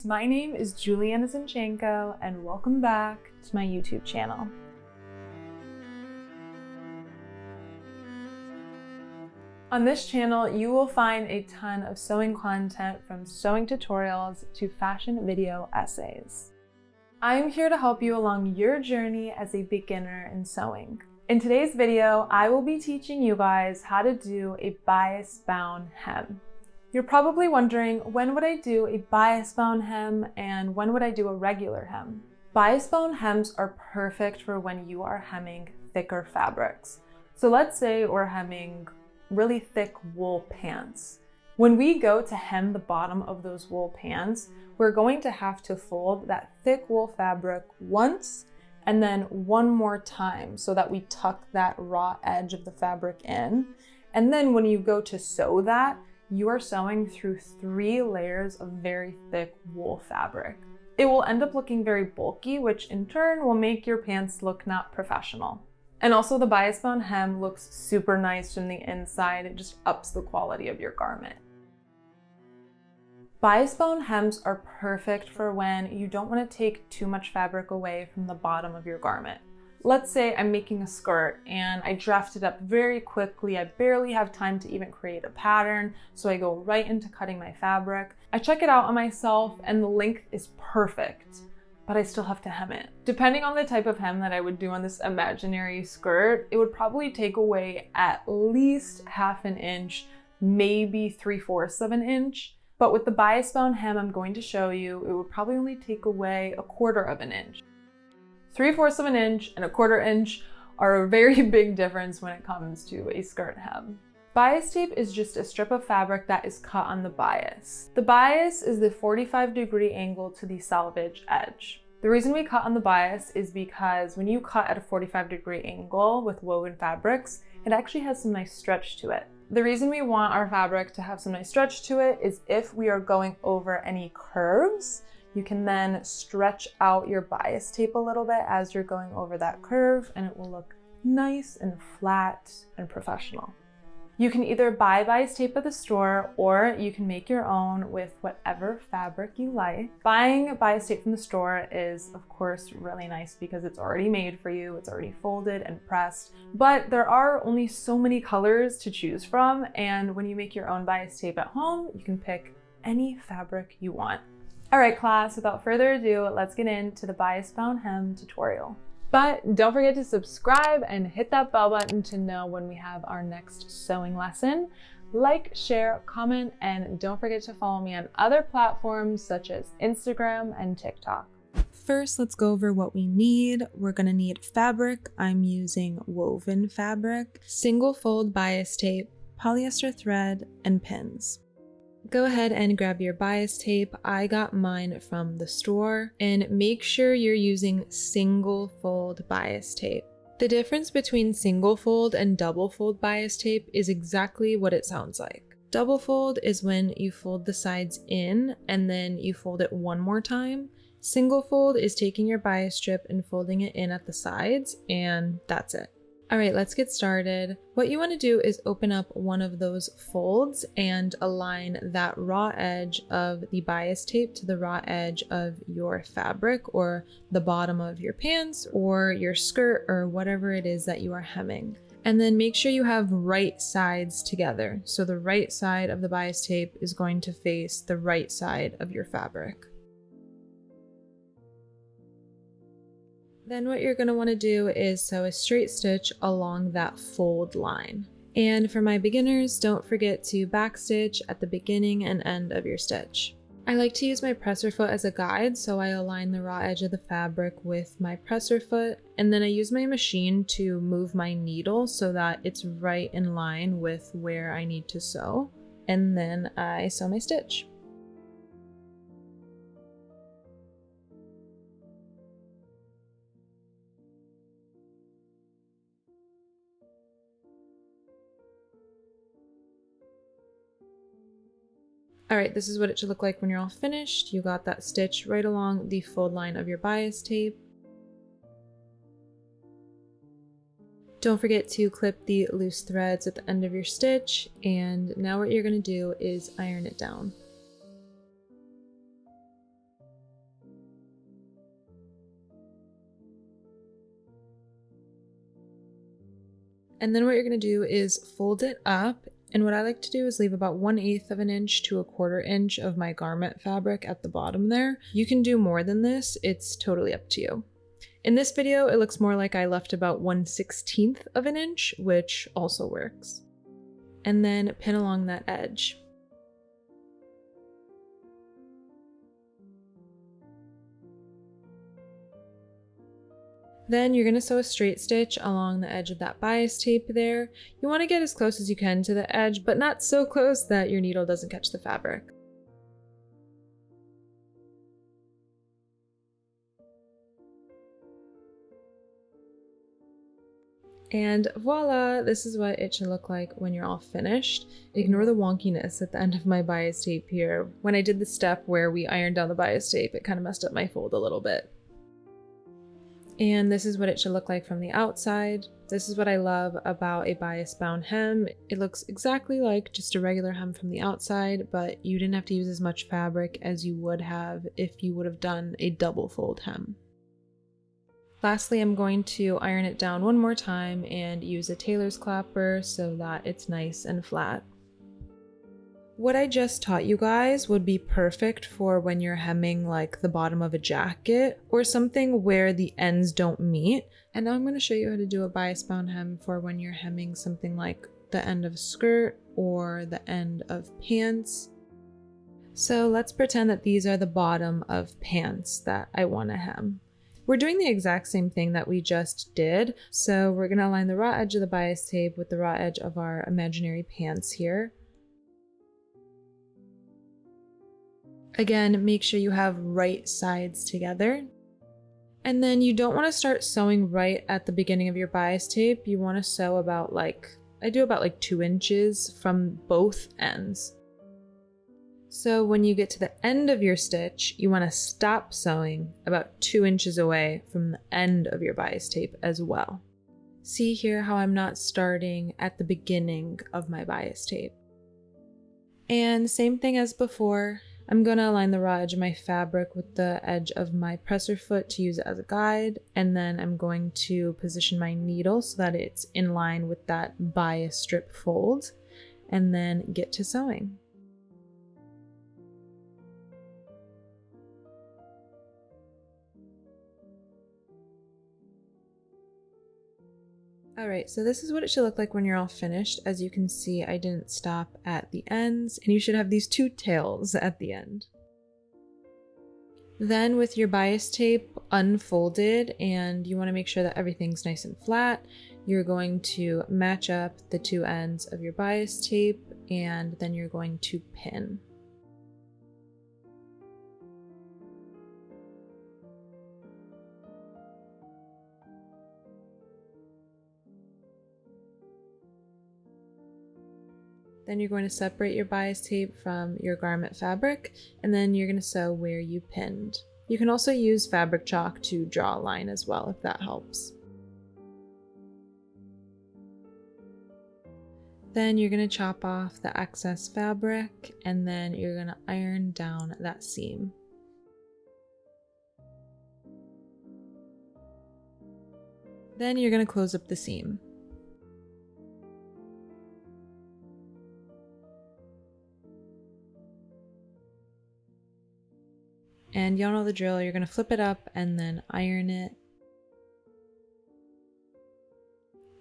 My name is Juliana Zinchenko and welcome back to my YouTube channel. On this channel, you will find a ton of sewing content from sewing tutorials to fashion video essays. I'm here to help you along your journey as a beginner in sewing. In today's video, I will be teaching you guys how to do a bias-bound hem. You're probably wondering, when would I do a bias-bound hem and when would I do a regular hem? Bias-bound hems are perfect for when you are hemming thicker fabrics. So let's say we're hemming really thick wool pants. When we go to hem the bottom of those wool pants, we're going to have to fold that thick wool fabric once and then one more time so that we tuck that raw edge of the fabric in. And then when you go to sew that, you are sewing through 3 layers of very thick wool fabric. It will end up looking very bulky, which in turn will make your pants look not professional. And also the bias-bound hem looks super nice from the inside. It just ups the quality of your garment. Bias-bound hems are perfect for when you don't want to take too much fabric away from the bottom of your garment. Let's say I'm making a skirt and I draft it up very quickly. I barely have time to even create a pattern, so I go right into cutting my fabric. I check it out on myself and the length is perfect, but I still have to hem it. Depending on the type of hem that I would do on this imaginary skirt, it would probably take away at least half an inch, maybe 3/4 of an inch. But with the bias-bound hem I'm going to show you, it would probably only take away 1/4 of an inch. 3/4 of an inch and 1/4 inch are a very big difference when it comes to a skirt hem. Bias tape is just a strip of fabric that is cut on the bias. The bias is the 45-degree angle to the selvage edge. The reason we cut on the bias is because when you cut at a 45-degree angle with woven fabrics, it actually has some nice stretch to it. The reason we want our fabric to have some nice stretch to it is if we are going over any curves, you can then stretch out your bias tape a little bit as you're going over that curve and it will look nice and flat and professional. You can either buy bias tape at the store or you can make your own with whatever fabric you like. Buying bias tape from the store is of course really nice because it's already made for you, it's already folded and pressed, but there are only so many colors to choose from, and when you make your own bias tape at home, you can pick any fabric you want. All right, class, without further ado, let's get into the bias-bound hem tutorial. But don't forget to subscribe and hit that bell button to know when we have our next sewing lesson. Like, share, comment, and don't forget to follow me on other platforms such as Instagram and TikTok. First, let's go over what we need. We're gonna need fabric. I'm using woven fabric, single fold bias tape, polyester thread, and pins. Go ahead and grab your bias tape. I got mine from the store, and make sure you're using single fold bias tape. The difference between single fold and double fold bias tape is exactly what it sounds like. Double fold is when you fold the sides in and then you fold it one more time. Single fold is taking your bias strip and folding it in at the sides, and that's it. All right, let's get started. What you want to do is open up one of those folds and align that raw edge of the bias tape to the raw edge of your fabric or the bottom of your pants or your skirt or whatever it is that you are hemming. And then make sure you have right sides together. So the right side of the bias tape is going to face the right side of your fabric. Then what you're going to want to do is sew a straight stitch along that fold line. And for my beginners, don't forget to backstitch at the beginning and end of your stitch. I like to use my presser foot as a guide, so I align the raw edge of the fabric with my presser foot, and then I use my machine to move my needle so that it's right in line with where I need to sew. And then I sew my stitch. All right, this is what it should look like when you're all finished. You got that stitch right along the fold line of your bias tape. Don't forget to clip the loose threads at the end of your stitch, and now what you're going to do is iron it down. And then what you're going to do is fold it up. And what I like to do is leave about 1/8 of an inch to 1/4 inch of my garment fabric at the bottom there. You can do more than this. It's totally up to you. In this video, it looks more like I left about 1/16 of an inch, which also works. And then pin along that edge. Then you're going to sew a straight stitch along the edge of that bias tape there. You want to get as close as you can to the edge, but not so close that your needle doesn't catch the fabric. And voila, this is what it should look like when you're all finished. Ignore the wonkiness at the end of my bias tape here. When I did the step where we ironed down the bias tape, it kind of messed up my fold a little bit. And this is what it should look like from the outside. This is what I love about a bias bound hem. It looks exactly like just a regular hem from the outside, but you didn't have to use as much fabric as you would have if you would have done a double fold hem. Lastly, I'm going to iron it down one more time and use a tailor's clapper so that it's nice and flat. What I just taught you guys would be perfect for when you're hemming like the bottom of a jacket or something where the ends don't meet. And now I'm going to show you how to do a bias bound hem for when you're hemming something like the end of a skirt or the end of pants. So let's pretend that these are the bottom of pants that I want to hem. We're doing the exact same thing that we just did. So we're going to align the raw edge of the bias tape with the raw edge of our imaginary pants here. Again, make sure you have right sides together. And then you don't want to start sewing right at the beginning of your bias tape. You want to sew about I do about 2 inches from both ends. So when you get to the end of your stitch, you want to stop sewing about 2 inches away from the end of your bias tape as well. See here how I'm not starting at the beginning of my bias tape. And same thing as before. I'm going to align the raw edge of my fabric with the edge of my presser foot to use it as a guide, and then I'm going to position my needle so that it's in line with that bias strip fold, and then get to sewing. Alright, so this is what it should look like when you're all finished. As you can see, I didn't stop at the ends, and you should have these 2 tails at the end. Then with your bias tape unfolded, and you want to make sure that everything's nice and flat, you're going to match up the 2 ends of your bias tape, and then you're going to pin. Then you're going to separate your bias tape from your garment fabric, and then you're going to sew where you pinned. You can also use fabric chalk to draw a line as well, if that helps. Then you're going to chop off the excess fabric, and then you're going to iron down that seam. Then you're going to close up the seam. And y'all know the drill, you're going to flip it up and then iron it.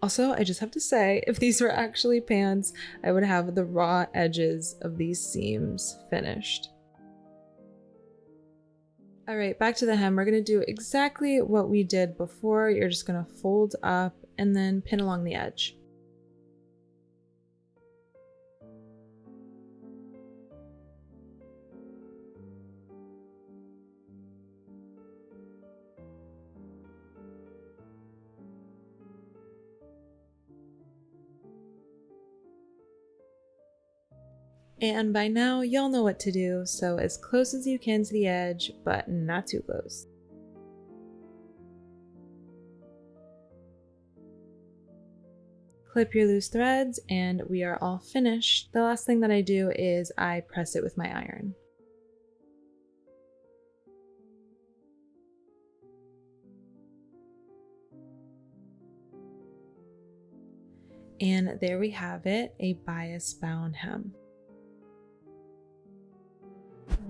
Also, I just have to say, if these were actually pants, I would have the raw edges of these seams finished. Alright, back to the hem. We're going to do exactly what we did before. You're just going to fold up and then pin along the edge. And by now, y'all know what to do, so as close as you can to the edge, but not too close. Clip your loose threads, and we are all finished. The last thing that I do is I press it with my iron. And there we have it, a bias bound hem.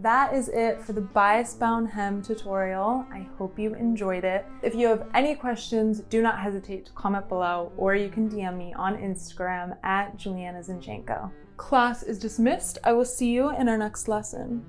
That is it for the bias bound hem tutorial. I hope you enjoyed it. If you have any questions, do not hesitate to comment below, or you can DM me on Instagram at Juliana Zinchenko. Class is dismissed. I will see you in our next lesson.